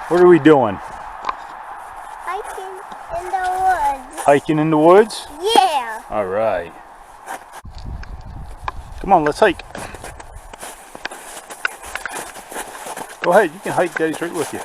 What are we doing? Hiking in the woods. Hiking in the woods? Yeah. All right. Come on, let's hike. Go ahead, you can hike. Daddy's right with you.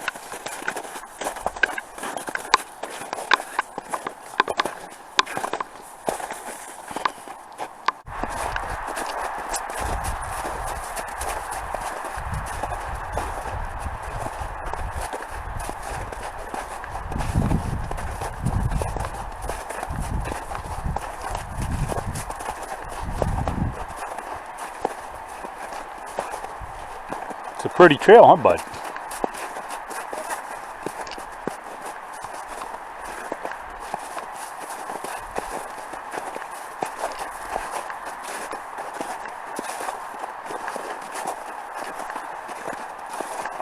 It's a pretty trail, huh, bud?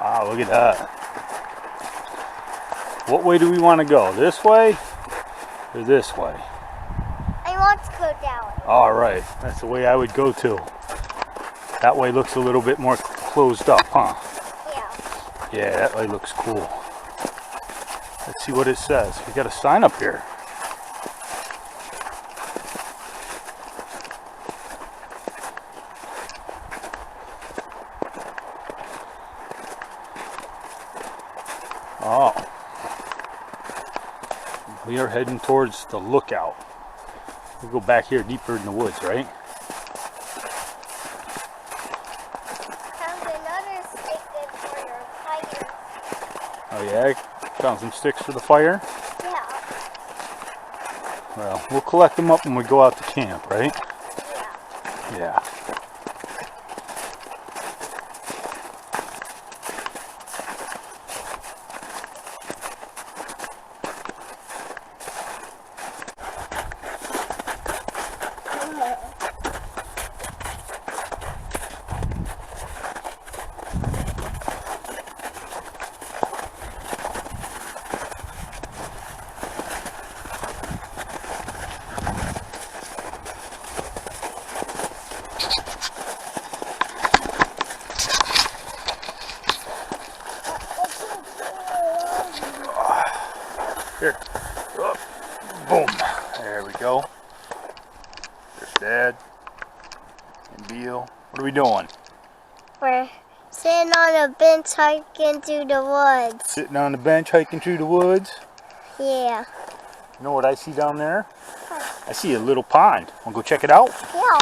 Wow, look at that. What way do we want to go? This way or this way? I want to go down. All right, that's the way I would go too. That way looks a little bit more closed up, huh? Yeah. Yeah, that way looks cool. Let's see what it says. We got a sign up here. Oh. We are heading towards the lookout. We'll go back here deeper in the woods, right? Found another stick good for your fire. Oh yeah, found some sticks for the fire. Yeah. Well, we'll collect them up when we go out to camp, right? Yeah. Yeah. Here. Oh, boom. There we go. There's Dad and Beal. What are we doing? We're sitting on a bench hiking through the woods. Sitting on the bench hiking through the woods. Yeah. You know what I see down there? I see a little pond. Wanna go check it out? Yeah.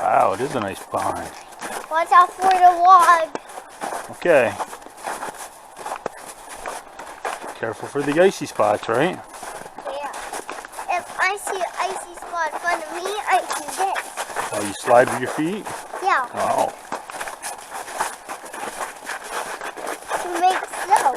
Wow, it is a nice pond. Watch out for the log. Okay. Careful for the icy spots, right? Yeah. If I see an icy spot in front of me, I can get it. Oh, you slide with your feet? Yeah. Oh. To make snow.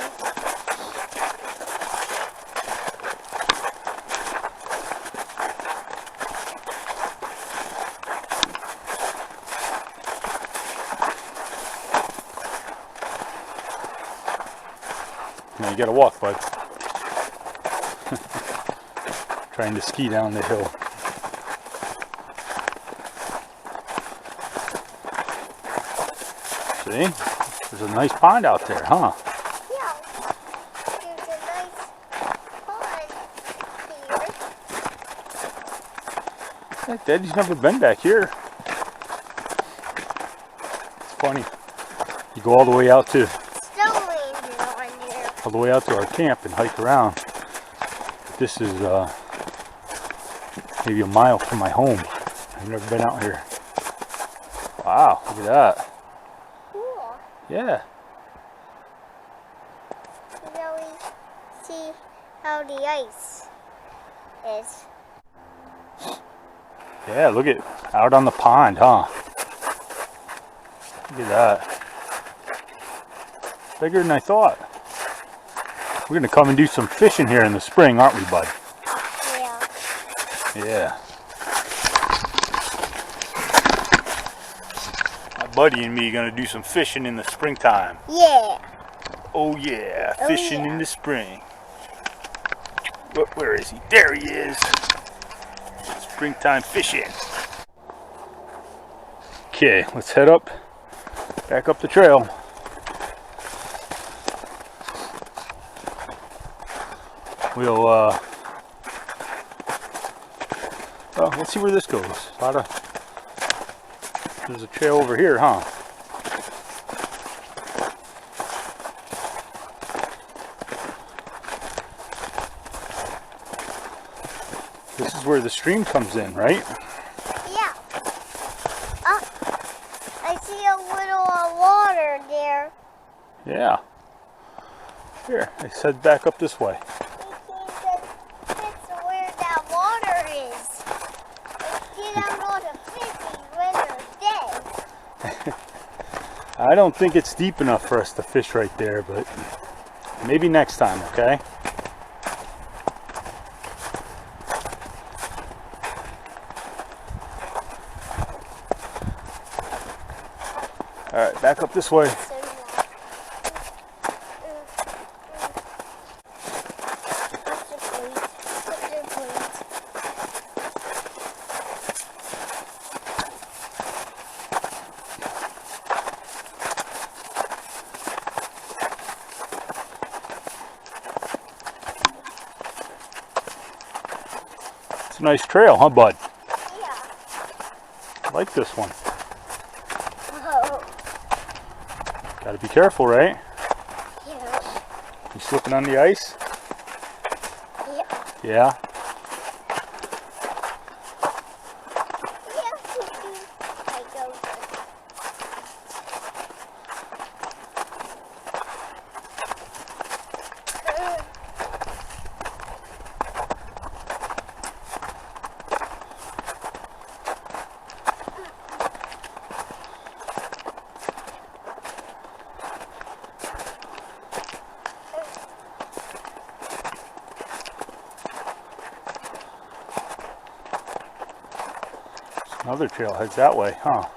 Now you gotta walk, bud. Trying to ski down the hill. See? There's a nice pond out there, huh? Yeah. There's a nice pond here. Hey, Daddy's never been back here. It's funny. You go all the way out to our camp and hike around. But this is maybe a mile from my home. I've never been out here. Wow, look at that. Cool. Yeah. Now we see how the ice is. Yeah, look at out on the pond, huh? Look at that. Bigger than I thought. We're gonna come and do some fishing here in the spring, aren't we, bud? Yeah. Yeah. My buddy and me are gonna do some fishing in the springtime. Yeah. Oh yeah, Oh, fishing yeah. in the spring. Where is he? There he is. Springtime fishing. Okay, let's head up Back up the trail. We'll, well, let's see where this goes. There's a trail over here, huh? This is where the stream comes in, right? Yeah. I see a little water there. Yeah. Here, I said back up this way. That's where that water is. Get out all the fishes when they're dead. I don't think it's deep enough for us to fish right there, but maybe next time, okay? Alright, back up this way. It's a nice trail, huh, bud? Yeah. I like this one. Oh. Gotta be careful, right? Yeah. You slipping on the ice? Yeah. Yeah? I go. Another trail heads that way, huh?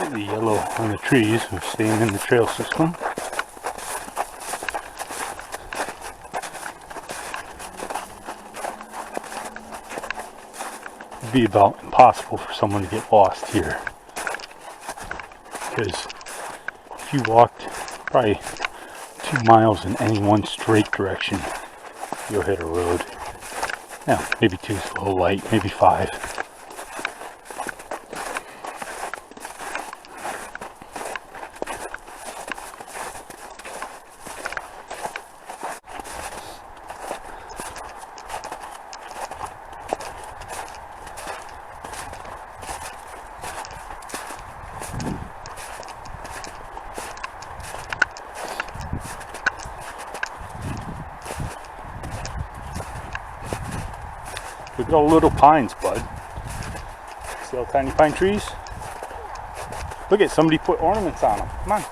The yellow on the trees are staying in the trail system. It'd be about impossible for someone to get lost here, because if you walked probably 2 miles in any one straight direction, you'll hit a road. Yeah, maybe 2 is a little light, maybe 5. Look at all the little pines, bud. See all tiny pine trees? Look at somebody put ornaments on them. Come on.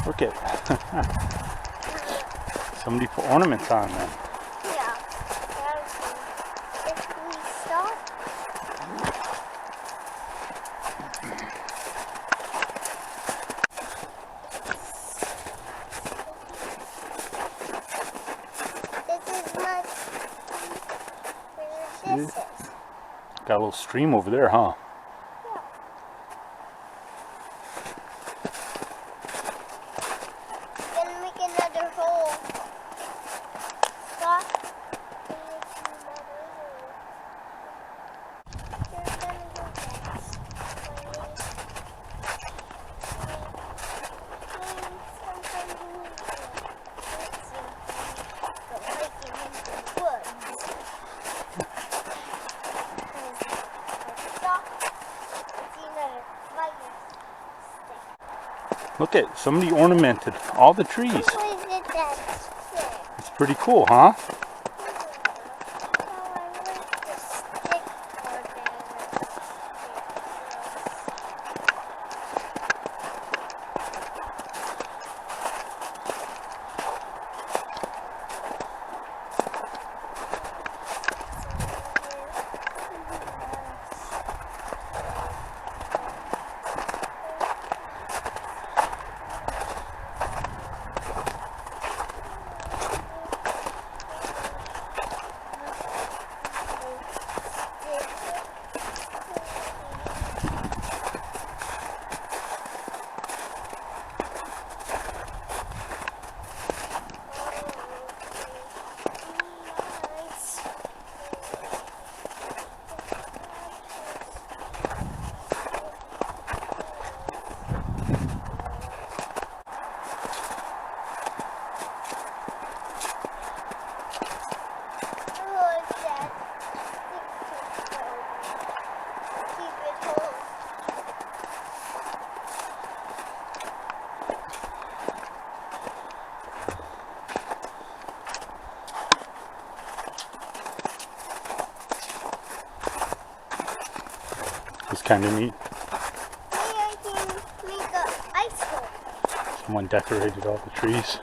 Look at somebody put ornaments on them. Yeah. If we stop. This is. Got a little stream over there, huh? Yeah. Gonna make another hole. Stop. And make another hole. You're gonna go next. Sometimes you need to go hiking in the woods. Look at somebody ornamented all the trees. It's pretty cool, huh? It's kind of neat. Maybe I can make an ice hole. Someone decorated all the trees.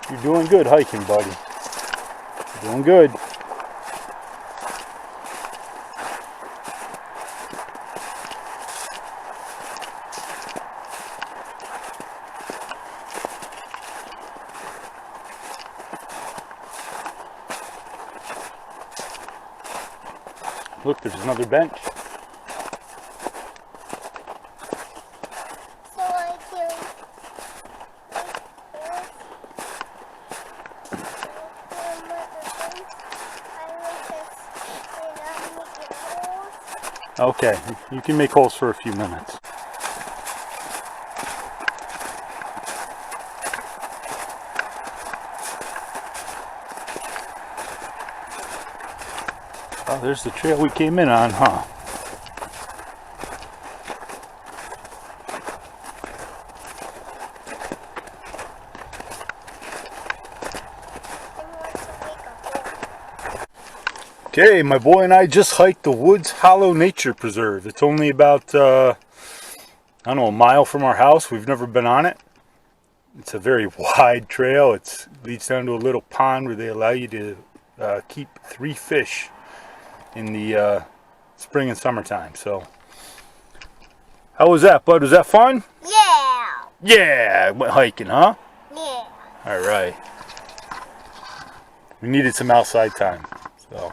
You're doing good hiking, buddy. You're doing good. Look, there's another bench. So I can Okay, you can make holes for a few minutes. Oh, there's the trail we came in on, huh? Okay, my boy and I just hiked the Woods Hollow Nature Preserve. It's only about, I don't know, a mile from our house. We've never been on it. It's a very wide trail. It leads down to a little pond where they allow you to keep 3 fish in the spring and summertime. So, how was that, bud? Was that fun? Yeah. Yeah, went hiking, huh? Yeah. All right. We needed some outside time, so.